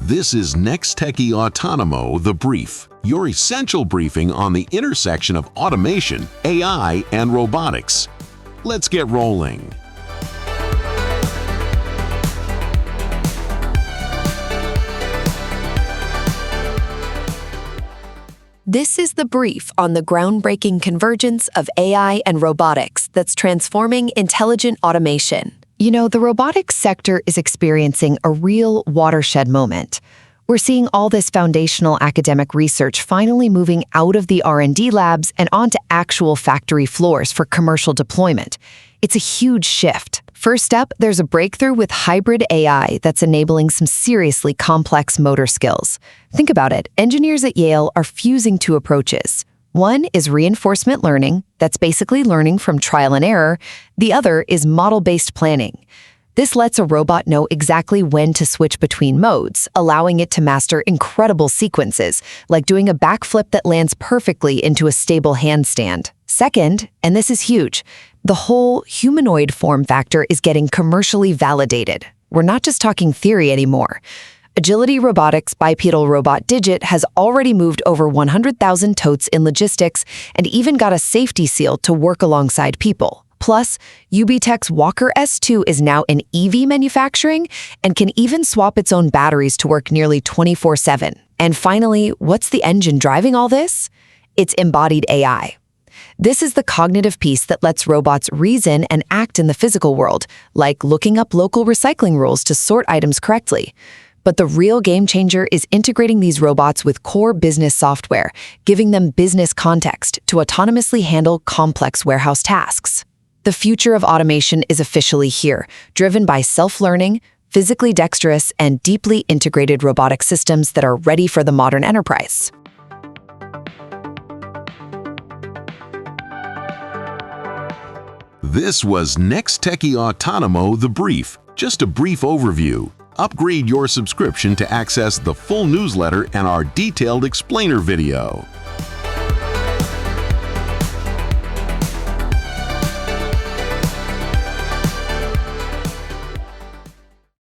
This is NexTechie Autonomo, the brief, your essential briefing on the intersection of automation, AI, and robotics. Let's get rolling. This is the brief on the groundbreaking convergence of AI and robotics that's transforming intelligent automation. You know, the robotics sector is experiencing a real watershed moment. We're seeing all this foundational academic research finally moving out of the R&D labs and onto actual factory floors for commercial deployment. It's a huge shift. First up, there's a breakthrough with hybrid AI that's enabling some seriously complex motor skills. Think about it. Engineers at Yale are fusing two approaches. One is reinforcement learning, that's basically learning from trial and error. The other is model-based planning. This lets a robot know exactly when to switch between modes, allowing it to master incredible sequences, like doing a backflip that lands perfectly into a stable handstand. Second, and this is huge, the whole humanoid form factor is getting commercially validated. We're not just talking theory anymore. Agility Robotics' bipedal robot Digit has already moved over 100,000 totes in logistics and even got a safety seal to work alongside people. Plus, UBTech's Walker S2 is now in EV manufacturing and can even swap its own batteries to work nearly 24/7. And finally, what's the engine driving all this? It's embodied AI. This is the cognitive piece that lets robots reason and act in the physical world, like looking up local recycling rules to sort items correctly. But the real game changer is integrating these robots with core business software, giving them business context to autonomously handle complex warehouse tasks. The future of automation is officially here, driven by self-learning, physically dexterous, and deeply integrated robotic systems that are ready for the modern enterprise. This was NexTechie Autonomo, the brief, just a brief overview. Upgrade your subscription to access the full newsletter and our detailed explainer video.